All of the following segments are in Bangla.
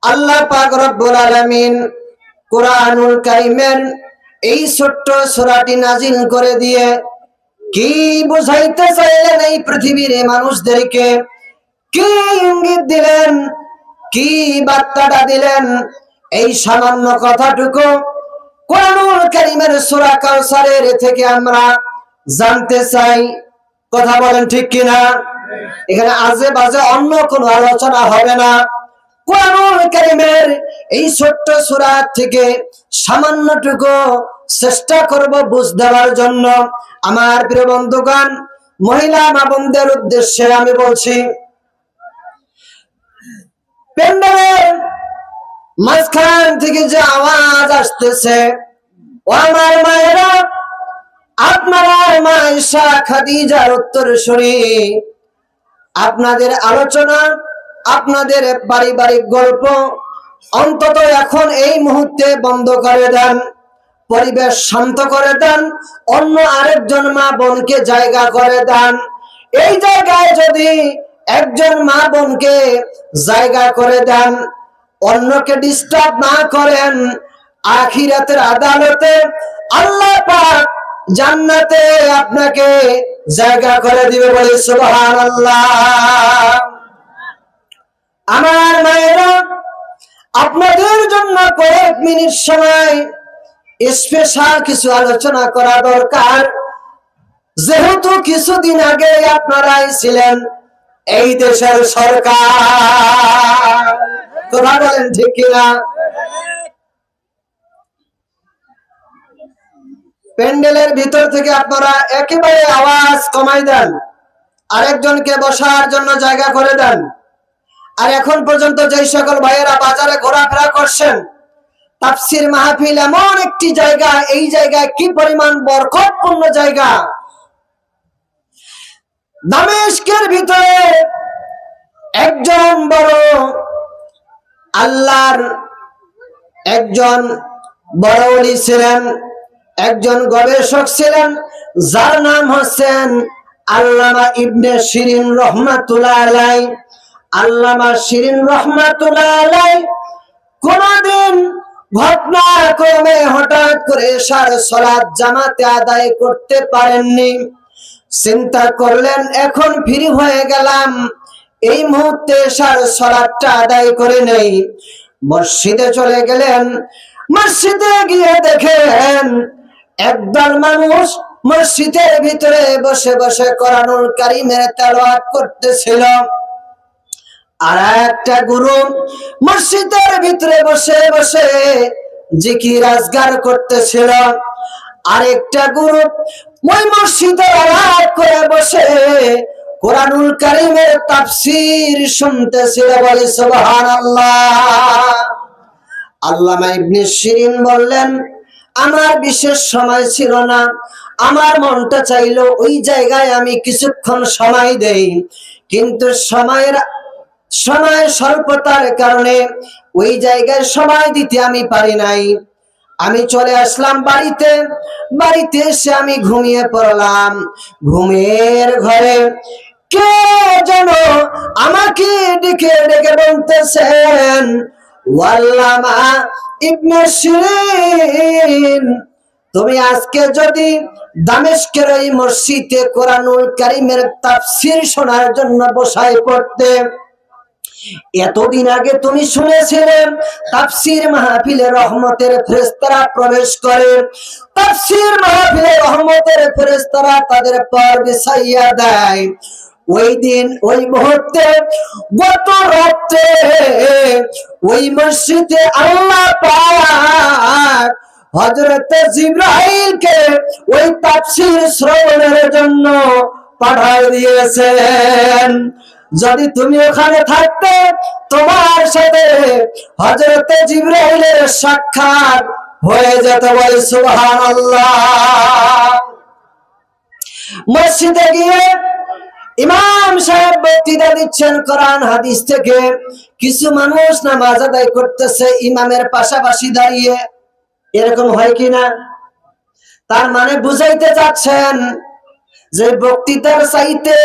আল্লাহ পাক রব্বুল আলামিন কুরআনুল কারীমের এই ছোট্ট সূরাটি নাজিল করে দিয়ে কি বুঝাইতে চাইলেন এই পৃথিবীর মানুষদেরকে, কি ইঙ্গিত দিলেন, কি বার্তাটা দিলেন, এই সামান্য কথাটুকু কুরআনুল কারীমের সূরা কাউসারের থেকে আমরা জানতে চাই। কথা বলেন ঠিক কিনা? এখানে আজে বাজে অন্য কোনো আলোচনা হবে না। কুরআনুল কারীমের এই ছোট্ট সূরা থেকে সামান্যটুকু চেষ্টা করব বুঝ দেওয়ার জন্য। আমার প্রিয় বন্ধুগণ, মহিলা মা বোনদের উদ্দেশ্যে আমি বলছি, প্যান্ডেলের মাঝখান থেকে যে আওয়াজ আসতেছে, ও আমার মায়েরা, আপনারা মা আয়েশা খাদিজার উত্তরসূরি, আপনাদের আলোচনা, আপনাদের পারিবারিক গল্প অন্তত এখন এই মুহূর্তে বন্ধ করে দেন, পরিবেশ শান্ত করে দেন, অন্য আরেকজন মা বোনকে জায়গা করে দেন। এই জায়গায় যদি একজন মা বোনকে জায়গা করে দেন, অন্যকে ডিস্টার্ব না করেন, আখিরাতের আদালতে আল্লাহ পাক জান্নাতে আপনাকে জায়গা করে দিবে, বলে সুবহানাল্লাহ। আমার মায়েরা, আপনাদের জন্য কয়েক মিনিট সময় স্পেশাল কিছু আলোচনা করা দরকার। যেহেতু কিছুদিন আগে আপনারাই ছিলেন এই দেশের সরকার, কথা বলেন ঠিক কিনা? প্যান্ডেলের ভিতর থেকে আপনারা একেবারে আওয়াজ কমাই দেন, আরেকজনকে বসার জন্য জায়গা করে দেন। আর এখন পর্যন্ত যেই সকল ভাইয়েরা বাজারে ঘোরাফেরা করছেন, তাফসীর মাহফিল এমন একটি জায়গা, এই জায়গায় কি পরিমাণ বরকতপূর্ণ জায়গা। দামেস্কের ভিতরে একজন বড় আল্লাহর একজন বড় ওলি ছিলেন, একজন গবেষক ছিলেন, যার নাম হচ্ছেন আল্লামা ইবনে শিরিন রহমাতুল্লাহ আলাইহি। আল্লামা শিরিন রহমাতুল্লাহ আলাইহি কোনদিন ঘটনাক্রমে হঠাৎ করে এশার সালাত জামাতে আদায় করতে পারেননি। চিন্তা করলেন, এখন ফ্রি হয়ে গেলাম, এই মুহূর্তে এশার সালাতটা আদায় করে নেই। মসজিদে চলে গেলেন। মসজিদে গিয়ে দেখেন একদল মানুষ মসজিদের ভিতরে বসে বসে কোরআনুল কারীমের তেলাওয়াত করতেছিল। আর একটা গুরু মসজিদের ভিতরে বসে বসে জিকির আজগার করতেছিল। আরেকটা গুরু ওই মসজিদে আলাপ করে বসে কোরআনুল কারীমের তাফসীর শুনতেছিল, বলে সুবহানাল্লাহ। আল্লামা ইবনে শিরিন বললেন, আমার বিশেষ সময় ছিল না, আমার মনটা চাইলো ওই জায়গায় আমি কিছুক্ষণ সময় দেই, কিন্তু সময় স্বল্পতার কারণে ওই জায়গায় সময় দিতে আমি পারি নাই। আমি চলে আসলাম বাড়িতে। বাড়িতে এসে আমি ঘুমিয়ে পড়লাম। ঘুমের ঘরে কে যেন আমাকে ডেকে ডেকে বলতেছেন, আল্লামা ইবনে শিরিন, তুমি আজকে যদি দামেস্কের এই মসজিদে কোরআনুল কারীমের তাফসীর শোনার জন্য বসায় পড়তে, এতদিন আগে তুমি শুনেছিলে তাফসীর মাহফিলে রহমতের ফেরেশতারা প্রবেশ করে, তাফসীর মাহফিলে রহমতের ফেরেশতারা তাদের পর বিছাইয়া দেয়। ওই দিন ওই মুহূর্তে গত রাতে ওই মসজিদে আল্লাহ পাক হযরত জিবরাইলকে ওই তাফসীর শ্রবণের জন্য পাঠিয়ে দিয়েছেন। যদি তুমি ওখানে থাকতে, তোমার সাথে হযরত জিবরাইলের সাক্ষাৎ হয়ে যেত, বলে সুবহানাল্লাহ। মসজিদে গিয়ে ইমাম সাহেব বক্তৃতা দিচ্ছেন কোরআন হাদিস থেকে। কিছু মানুষ নামাজ আদায় করতেছে ইমামের পাশাপাশি দাঁড়িয়ে। এরকম হয় কিনা? তার মানে বুঝাইতে চাচ্ছেন যে বক্তৃতার চাইতে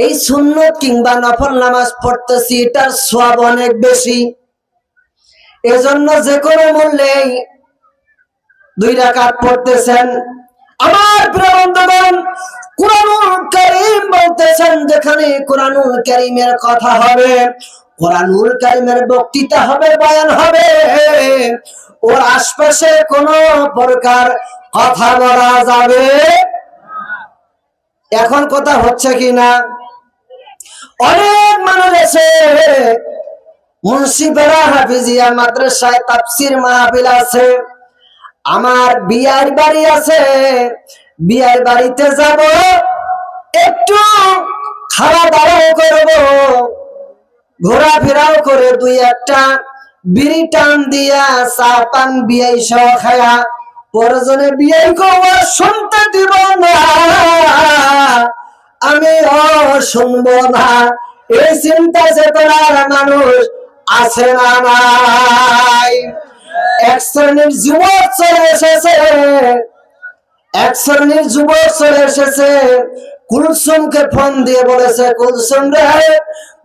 এই সুন্নত কিংবা নফল নামাজ পড়তেছি, এটার সওয়াব অনেক বেশি। এজন্য যে কোনো মূল্যেই 2 রাকাত পড়তেছেন। আমার প্রিয় বন্ধুগণ, কুরআনুল কারীম বলতেছেন যেখানে কুরআনুল কারীমের কথা হবে, কুরআনুল কারীমের বক্তৃতা হবে, বয়ান হবে, ওর আশপাশে কোনো প্রকার কথা বলা যাবে। এখন কথা হচ্ছে কিনা? অনেক মানুষ আছে মুন্সিপাড়া হাফিজিয়া মাদ্রাসায় তাফসীর মাহফিল আছে, আমার বিয়ার বাড়ি আছে, বিয়ার বাড়িতে যাব, একটু খাওয়া দাওয়াও করব, ঘোরাফেরাও করে 2-1টা বিড়ি টান দিয়া চা পান বিয়াই সহ খায়া পরজনে বিয়াই করা শুনতে দিব না, আমি শুনবো না। এই চিন্তা চেতনার মানুষ আছে না নাই? এক শ্রেণীর যুবক চলে এসেছে, এক শ্রেণীর যুবক চলে এসেছে, কুলসুমকে ফোন দিয়ে বলেছে, কুলসুম রে,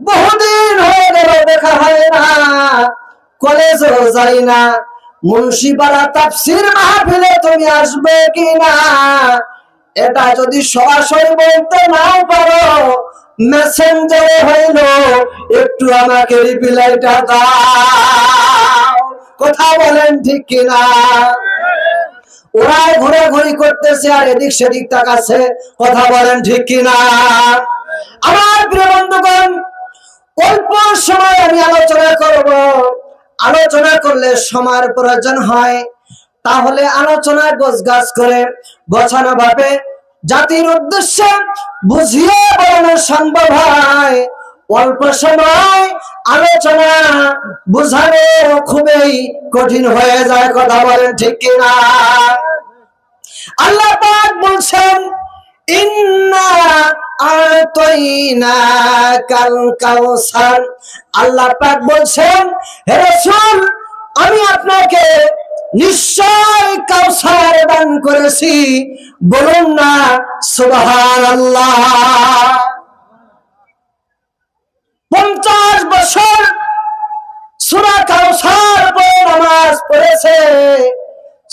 বহুদিন হয়ে গেল দেখা হয় না, কলেজও যাই না, মুন্সিপাড়া তাফসীর মাহফিলে তুমি আসবে কিনা? এটা যদি সরাসরি বলতে নাও পারো, মেসেঞ্জারে হইল একটু আমাকে রিপ্লাইটা দাও। কথা বলেন ঠিক কিনা? ওরাই ঘোরাঘুরি করতেছে আর এদিক সেদিক তাকাচ্ছে। কথা বলেন ঠিক কিনা? আমার প্রিয় বন্ধুগণ, অল্প সময় আমি আলোচনা করব। আলোচনা করলে সময়ের প্রয়োজন হয়, তাহলে আলোচনা গোছগাছ করে গোছানো ভাবে জাতির উদ্দেশ্যে বুঝিয়ে বলানো সম্ভব হয়। অল্প সময় আলোচনা বুঝানো খুবই কঠিন হয়ে যায়। কথা বলেন ঠিক কিনা? আল্লাহ পাক বলছেন, ইন্না আতাইনাকাল কাউসার। আল্লাহ পাক বলছেন, হে রাসূল, আমি আপনাকে নিশ্চয় কাউসার দান করেছি। বলুন না সুবহানাল্লাহ। 50 বছর সূরা কাউসার পড়ে নামাজ পড়েছে,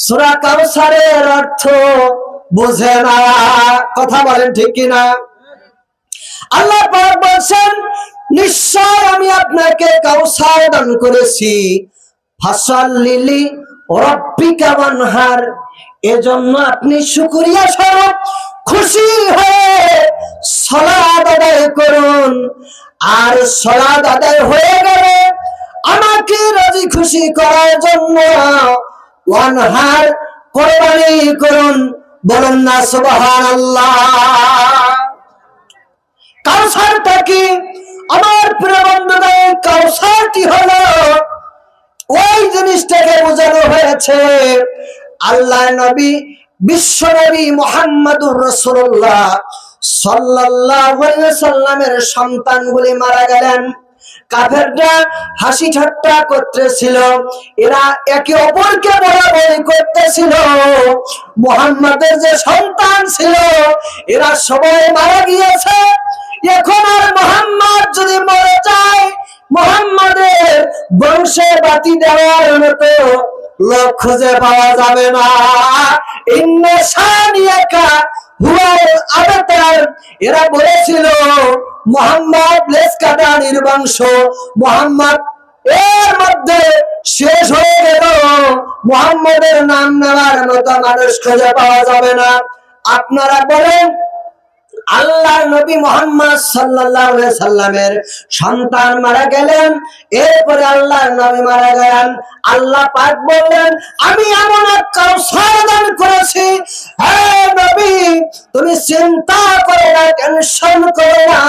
সূরা কাউসারের অর্থ বুঝে না। কথা বলেন ঠিক কিনা? আল্লাহ পাক বলেন, নিশ্চয় আমি আপনাকে কাউসার দান করেছি, ফাসাল্লি রাব্বিকা ওয়ানহার। এজন্য আপনি শুকরিয়া স্বরূপ খুশি হয়ে সালাত আদায় করুন। আর সালাত আদায় হয়ে গেলে আমাকে রাজি খুশি করার জন্য ওয়ানহার কুরবানি করুন। বলুন না সুবহানাল্লাহ। কাউসারটা কি? আমার প্রিয় বন্ধুগণ, কাউসারটি হলো ওই জিনিসটাকে বোঝানো হয়েছে, আল্লাহ নবী বিশ্ব নবী মুহাম্মদুর রাসূলুল্লাহ সাল্লাল্লাহু আলাইহি ওয়াসাল্লামের সন্তানগুলি মারা গেলেন। কাফেররা হাসি ঠাট্টা করতেছিল, এরা একে অপরকে বলাবলি করতেছিল, মুহাম্মাদের যে সন্তান ছিল এরা সবাই মারা গিয়েছে, এখন আর মুহাম্মদ যদি মরে যায়, মুহাম্মাদের বংশে বাতি দেওয়ার মতো লোক খুঁজে পাওয়া যাবে না। ইন্না শানিয়াকা হুয়াল আবতার। এরা বলেছিল মুহাম্মদ লেজ কাটা নির্বংশ, মুহাম্মদ এর মধ্যে শেষ হয়ে গেল, মুহাম্মদের নাম নেওয়ার মতো মানুষ খুঁজে পাওয়া যাবে না। আপনারা বলেন, আল্লাহ নবী মুহাম্মদ সাল্লাল্লাহু আলাইহি সাল্লামের সন্তান মারা গেলেন, এরপরে আল্লাহর নবী মারা গেলেন, আল্লাহ পাক বললেন, আমি এমন এক কাউসার দান করেছি, হে নবী তুমি চিন্তা করো না, টেনশন করো না,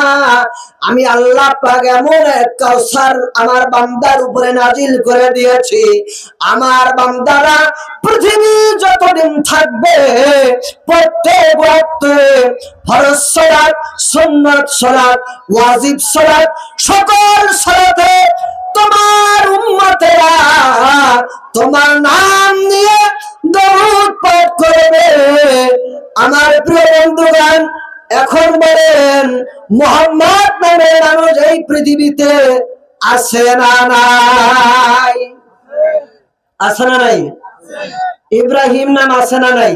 আমি আল্লাহ পাক এমন এক কাউসার আমার বান্দার উপরে নাজিল করে দিয়েছি, আমার বান্দারা পৃথিবী যতদিন থাকবে প্রত্যেক ওয়াক্তে ফরজ সালাত, সুন্নাত সালাত, ওয়াজিব সালাত, সকল সালাতে তোমার উম্মতেরা তোমার নাম নিয়ে দরুদ পাঠ করবে। আমার প্রিয় বন্ধুগণ, এখন বলেন, মুহাম্মদ নামের মানুষ এই পৃথিবীতে আছে না নাই? আছে না নাই? ইব্রাহিম নাম আছে না নাই?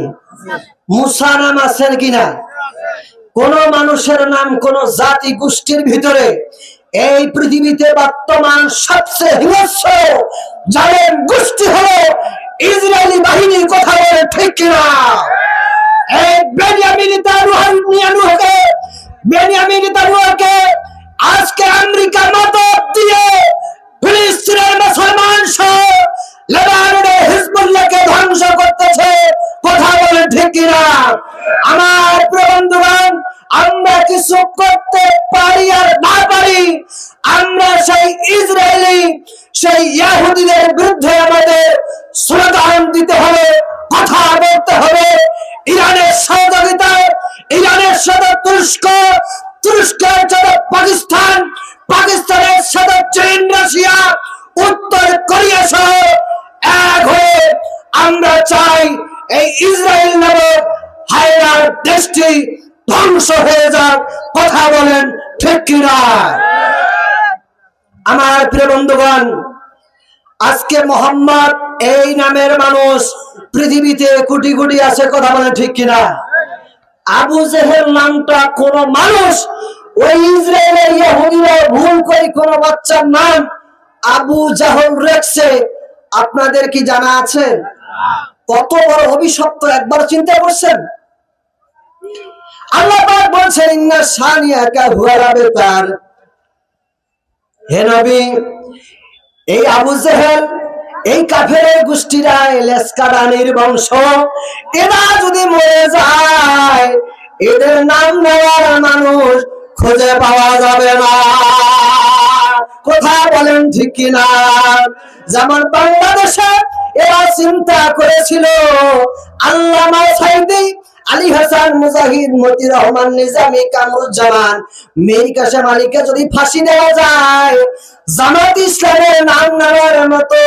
মুসা নাম আছেন কিনা? কোন মানুষের নাম কোন জাতি গোষ্ঠীর ভিতরে এই পৃথিবীতে বর্তমান সবচেয়ে হিংস্র জালেম গোষ্ঠী হলো ইসরায়েলি বাহিনীর, কথা বলে ঠিক কিনা? এই বেনিয়ামিন নেতানিয়াহুকে আজকে আমেরিকা মদদ দিয়ে ফিলিস্তিনের মুসলমান সহ লেবাননের হিজবুল্লাহকে ধ্বংস করতেছে, কথা বলে ঠিক কিনা? আমার প্রিয় বন্ধুগণ, আমরা কিছু করতে পারি আর না পারি, আমরা সেই ইসরায়েলি সেই ইহুদিদের বিরুদ্ধে আমাদের স্লোগান দিতে হবে, কথা বলতে হবে। ইরানের সহযোগিতায়, ইরানের সাথে তুরস্ক, তুরস্কের সাথে পাকিস্তান, পাকিস্তানের সাথে চীন, রাশিয়া, উত্তর কোরিয়া সহ এক হয়ে আমরা চাই এই ইসরায়েল নামক হায়নার দেশটি ধ্বংস হয়ে যাক, কথা বলেন ঠিক কিনা? আমার প্রিয় বন্ধুগণ, আজকে মোহাম্মদ এই নামের মানুষ পৃথিবীতে কোটি কোটি আছে, কথা বলেন ঠিক কিনা? আবু জেহেল নামটা কোন মানুষ ওই ইসরায়েলের ইহুদিরা ভুল করে কোন বাচ্চার নাম আবু জাহল রেখেছে, আপনাদের কি জানা আছে? কত বড় অভিশপ্ত একবার চিন্তা করছেন? আল্লাহ পাক বলছেন ইন্না শানিয়াকা হুয়াল আবতার। হে নবী, এই আবু জেহেল, এই কাফেরের গোষ্ঠীরা লেসকারানির বংশ, এরা যদি মরে যায় এদের নাম নেওয়ার মানুষ খুঁজে পাওয়া যাবে না, কথা বলেন ঠিক কিনা? যেমন বাংলাদেশে এরা চিন্তা করেছিল আল্লামা সাইদি, আলী হাসান মুজাহিদ, মতি রহমান নিজামী, কামরুজ্জামান, মীর কাসেম আলীকে যদি ফাঁসি দেওয়া যায়, জামাত ইসলামের নাম নেওয়ার মতো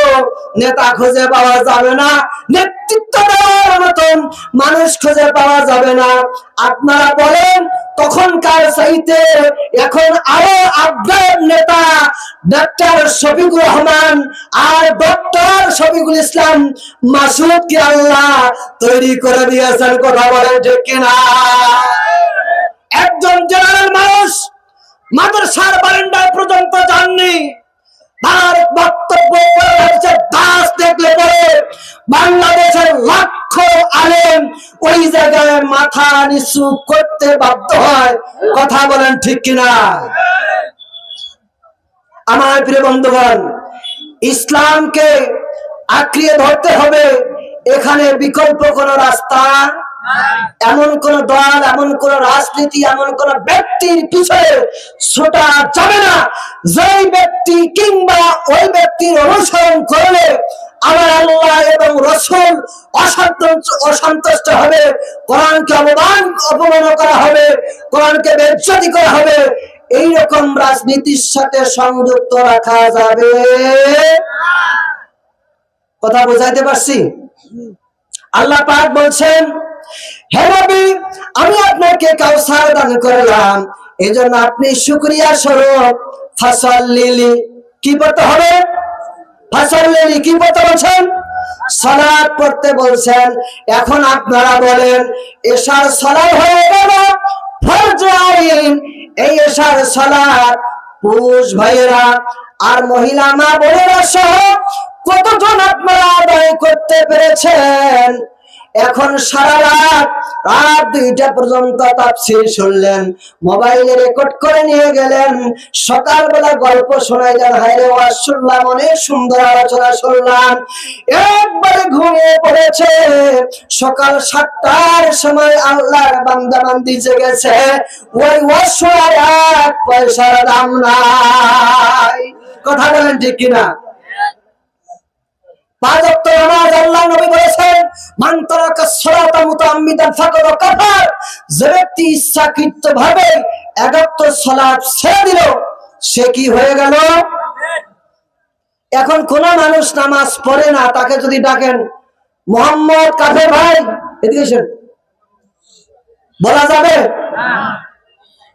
নেতা খুঁজে পাওয়া যাবে না, নেতৃত্ব দেওয়ার মতন মানুষ খুঁজে পাওয়া যাবে না। আপনারা বলেন তখনকার চাইতে এখন আরো আপডেট নেতা ডক্টর শফিকুর রহমান আর ডক্টর শফিকুল ইসলাম মাসুদকে আল্লাহ তৈরি করে দিয়েছেন, কথা বলেন ঠিক কিনা? একজন জেনারেল মানুষ মাদ্রাসার বারান্দায় পর্যন্ত যাননি, তার বক্তব্য দাস দেখলে পরে বাংলাদেশের লক্ষ আলেম ওই জায়গায় মাথা নিচু করতে বাধ্য হয়, কথা বলেন ঠিক কিনা? আমার প্রিয় বন্ধুগণ, ইসলামকে আঁকড়িয়ে ধরতে হবে, এখানে বিকল্প কোন রাস্তা, এমন কোন দল, এমন কোন রাজনীতি, এমন কোন ব্যক্তির পিছনে ছোটা যাবে না যে ব্যক্তি কিংবা ওই ব্যক্তির অনুসরণ করলে আমার আল্লাহ এবং রাসূল অসন্তুষ্ট হবে, কোরআনকে অপমান করা হবে, কোরআনকে বেইজ্জতি করা হবে। এইরকম রাজনীতির সাথে সংযুক্ত রাখা যাবে, কথা বুঝাইতে পারছি? আল্লাহ পাক বলছেন, হে নবী, আমি আপনাকে কাউসার দান করলাম, এজন্য আপনি শুকরিয়া স্বরূপ ফাসাল্লিলি, কি পড়তে হবে? ফাসাল্লিলি, কি পড়তে বলছেন? সালাত পড়তে বলছেন। এখন আপনারা বলেন এশার সালাত হয়ে গেল ফরজ আইন, এই এশার সালাত পুরুষ ভাইয়েরা আর মহিলা মা বোনেরা সহ কতজন আপনারা আদায় করতে পেরেছেন? এখন সারা রাত 2টা পর্যন্ত তাফসীর শুনলেন, মোবাইলে রেকর্ড করে নিয়ে গেলেন, সকালবেলা গল্প শোনাইলেন, হায়রে ওয়াজ শুনলাম, অনেক সুন্দর আলোচনা শুনলাম, একবারে ঘুমিয়ে পড়েছে। সকাল 7টার সময় আল্লাহর বান্দা বান্দি জেগেছে, ওই ওয়াজ শোনার 1 পয়সার দাম নাই, কথা বলেন ঠিক কিনা? 5 ওয়াক্ত নামাজ আল্লাহর নবী বলেছেন, মান তারাকা সালাতা মুতাআম্মিদান ফাকাদ কাফার, যে ব্যক্তি ইচ্ছাকৃতভাবে 1 ওয়াক্ত সালাত ছেড়ে দিল সে কি হয়ে গেল? এখন কোন মানুষ নামাজ পড়ে না, তাকে যদি ডাকেন মোহাম্মদ কাফের ভাই এদিকে এসেন, বলা যাবে?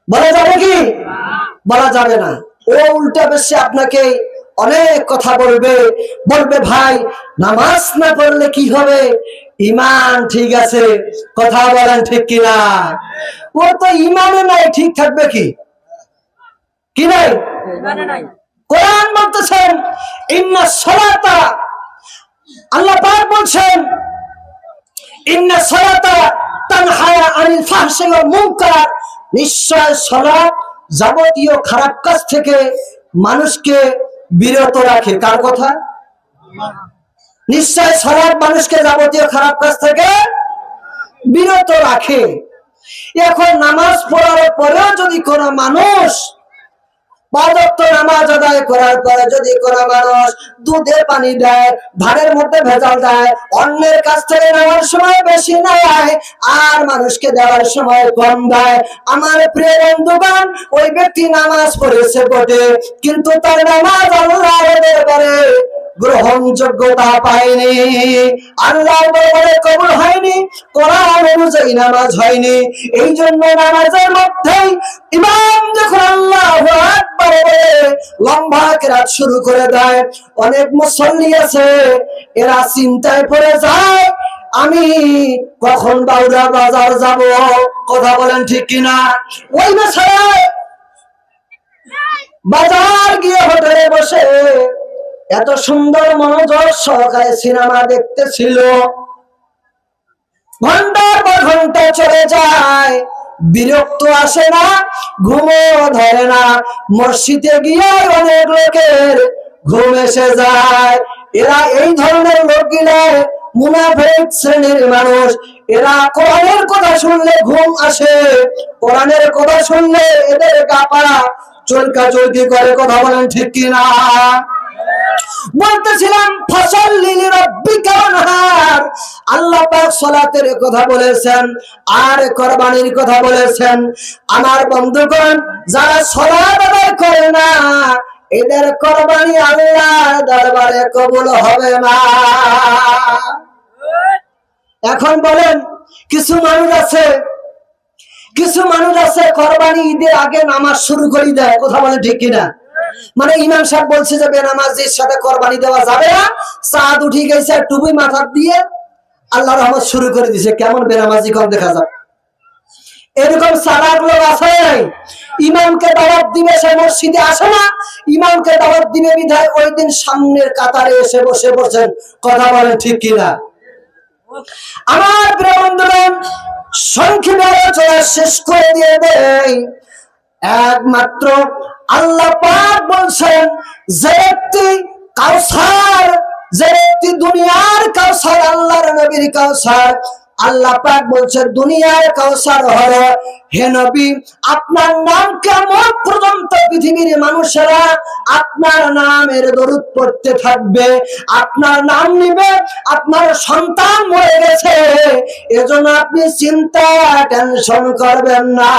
বলা যাবে কি? বলা যাবে না। ও উল্টা বেশি আপনাকে অনেক কথা বলবে, বলবে ভাই নামাজ না পড়লে কি হবে, ইমান ঠিক আছে, কথা বলেন ঠিক কিনা? ও তো ইমানে নাই, ঠিক থাকবে কি? কি নাই? কোরআন বলতেছেন ইন্না সালাতা, আল্লাহ পাক বলছেন ইন্না সালাতা তানহা আনিল ফাহশি ওয়াল মুনকার, নিশ্চয় সালাত যাবতীয় খারাপ কাজ থেকে মানুষকে বিরত রাখে। কার কথা? নিশ্চয় সালাত মানুষকে যাবতীয় খারাপ কাজ থেকে বিরত রাখে। এখন নামাজ পড়ার পরেও যদি কোনো মানুষ, 5 ওয়াক্ত নামাজ আদায় করার পরে যদি কোনো মানুষ দুধে পানি দেয়, ধানের মধ্যে ভেজাল দেয়, অন্যের কাছ থেকে নেওয়ার সময় বেশি নেয় আর মানুষকে দেওয়ার সময় কম দেয়, আমার প্রিয় বন্ধুগণ, ওই ব্যক্তি নামাজ পড়েছে বটে, কিন্তু তার নামাজ আল্লাহর দরবারে গ্রহণযোগ্যতা পায়নি, আল্লাহর দরবারে কবুল হয়নি, কোরআন অনুযায়ী নামাজ হয়নি। এই জন্য নামাজের মধ্যেই ইমাম যখন আল্লাহু আকবার বলে লম্বা কিরাত শুরু করে দেয়, অনেক মুসল্লি আছে এরা চিন্তায় পড়ে যায় আমি কখন বাউরা বাজার যাব, কথা বলেন ঠিক কিনা? ওই বেচারা বাজার গিয়ে হোটেলে বসে এত সুন্দর মনোযোগ সহকারে সিনেমা দেখতেছিল, ঘন্টার পর ঘন্টা চলে যায়, বিরক্ত আসে না, ঘুমও ধরে না, মসজিদে গিয়ে অনেক লোকের ঘুম এসে যায়। এরা এই ধরনের লোকগুলো মুনাফিক শ্রেণীর মানুষ, এরা কোরআনের কথা শুনলে ঘুম আসে, কোরআনের কথা শুনলে এদের গা পা চলকা চলকি করে, কথা বলেন ঠিক কিনা? বলতেছিলাম ফাসাল্লি লিরাব্বিকা ওয়ানহার, আল্লাহ পাক সালাতের কথা বলেছেন আর কুরবানির কথা বলেছেন। আমার বন্ধুগণ, যারা সালাত আদায় করে না এদের কুরবানি আল্লাহর দরবারে কবুল হবে না। এখন বলেন, কিছু মানুষ আছে কুরবানি ঈদের আগে নামাজ শুরু করে দেয়, কথা বলেন ঠিক কিনা? মানে ইমাম সাহেব বলছে যে বেনামাজির সাথে কুরবানি দেওয়া যাবে না, চাঁদ উঠে গেছে টুপি মাথা দিয়ে আল্লাহর রহমত শুরু করে দিয়েছে, কেমন বেনামাজি কম দেখা যাবে। এরকম সালাত লোক আছে, ইমামকে দাওয়াত দিবে সে মসজিদে আসে না, ইমামকে দাওয়াত দিবে বিধায় ওই দিন সামনের কাতারে এসে বসে বসেন, কথা বলেন ঠিক কিনা? আমার প্রিয় বন্ধুগণ, সংক্ষেপে আলোচনা শেষ করে দিয়ে দেই। একমাত্র আল্লাহ পাক বলছেন যে ব্যক্তি কাউসার, যে ব্যক্তি দুনিয়ার কাউসার, আল্লাহর নবীর কাউসার, আল্লাহ পাক বলছেন দুনিয়ার কাউসার হলো হে নবী, আপনার নাম কিয়ামত পর্যন্ত পৃথিবীর মানুষেরা আপনার নামের দরুদ পড়তে থাকবে, আপনার নাম নিবে, আপনার সন্তান মরে গেছে এজন্য আপনি চিন্তা টেনশন করবেন না,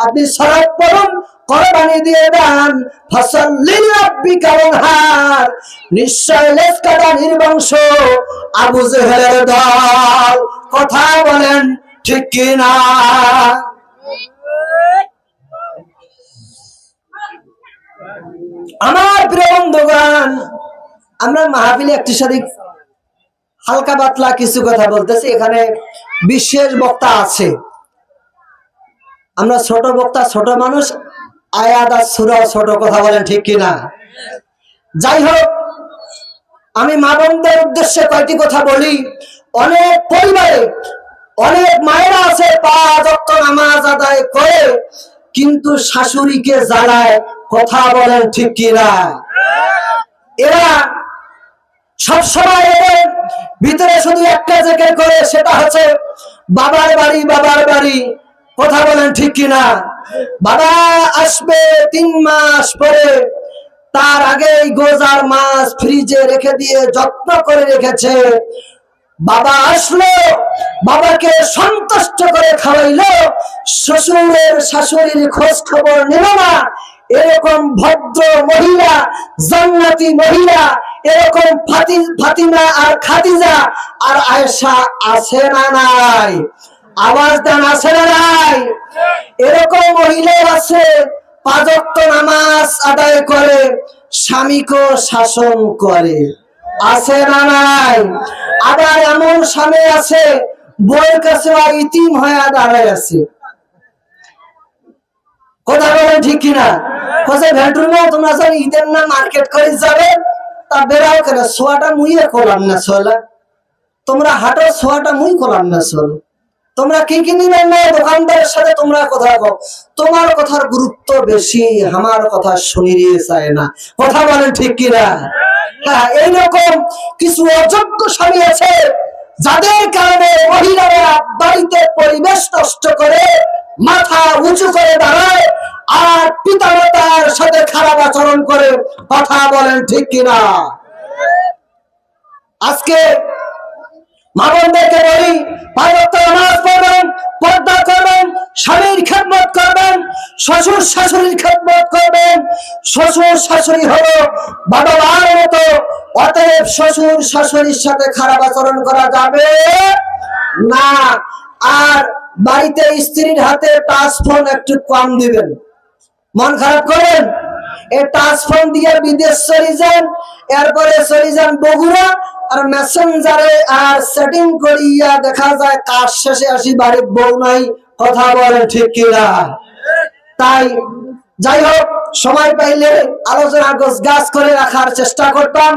আপনি সালাত পড়ুন, কুরবানি দিয়ে দেন, ফাসাল্লি লিরাব্বিকা ওয়ানহার, নিশ্চয় লেজ কাটা নির্বংশ আবু জেহেলের দল, কথা বলেন ঠিক কিনা? আমার প্রিয় বন্ধুগণ, আমরা মাহফিলে একটি সাথে হালকা পাতলা কিছু কথা বলতেছি, এখানে বিশেষ বক্তা আছে, আমরা ছোট বক্তা, ছোট মানুষ, আয়াত আর সূরা ছোট, কথা বলেন ঠিক কিনা? যাই হোক, আমি মা বোনদের উদ্দেশ্যে কয়েকটি কথা বলি। অনেক পরিবারে অনেক মায়েরা আছে 5 ওয়াক্ত নামাজ আদায় করে কিন্তু শাশুড়িকে জ্বালায়, কথা বলেন ঠিক কিনা? এরা সবসময় এদের ভিতরে শুধু একটা জিকির করে, সেটা হচ্ছে বাবার বাড়ি, বাবার বাড়ি, কথা বলেন ঠিক কিনা? বাবা আসবে 3 মাস পরে, তার আগে গোজার মাছ ফ্রিজে রেখে দিয়ে যত্ন করে রেখেছে, বাবা আসলো, বাবাকে সন্তুষ্ট করে খাওয়াইলো, শ্বশুরের শাশুড়ির খোঁজ খবর নিল না। এরকম ভদ্র মহিলা, জান্নাতি মহিলা, এরকম ফাতিমা আর খাদিজা আর আয়েশা আছে না নাই? আওয়াজ দেন, আছে না নাই? এরকম মহিলা আছে 5 ওয়াক্ত নামাজ নামাজ আদায় করে, স্বামীকেও শাসন করে। আছে না নাই? আবার এমন স্বামী আছে বউয়ের কাছে ইতিম হয়ে দাঁড়ায় আছে। কথা বলেন ঠিক কিনা? কোথায় বেডরুমে তোমরা যখন ঈদের না মার্কেট করে যাবে, তা বেরাও কেন? সোয়াটা মুইয়ে করলাম না সোলা, তোমরা হাঁটো, সোয়াটা মুই করলাম না সোল। তোমরা কি কি নিবেন না দোকানদারের সাথে তোমরা কথা কও, তোমার কথার গুরুত্ব বেশি, আমার কথা শুনিয়ে চায় না। কথা বলেন ঠিক কিনা? হ্যাঁ, এইরকম কিছু অযোগ্য স্বামী আছে যাদের কারণে মহিলারা বাড়িতে পরিবেশ নষ্ট করে, মাথা উঁচু করে দাঁড়ায়, আর পিতামাতার সাথে খারাপ আচরণ করে। কথা বলেন ঠিক কিনা? আজকে মা বোনদেরকে বলি, 5 ওয়াক্ত নামাজ পড়বেন, পর্দা করবেন, স্বামীর খেদমত করবেন, শ্বশুর শাশুড়ির খেদমত করবেন। শ্বশুর শাশুড়ি হলো বাবা মার মতো, অতএব শ্বশুর শাশুড়ির সাথে খারাপ আচরণ করা যাবে না। আর বাড়িতে স্ত্রীর হাতে টাচ ফোন একটু কম দিবেন। মন খারাপ করেন, এই টাচ ফোন দিয়ে বিদেশ চলে যান, এরপরে চলে যান বগুড়া, আর মেসেঞ্জারে আর সেটিং করিয়া দেখা যায় কাজ শেষে আসি বাড়ির বউ নাই। কথা বলে ঠিক কিনা? তাই যাই হোক, সময় পাইলে আলোচনা গাছ করে রাখার চেষ্টা করতাম।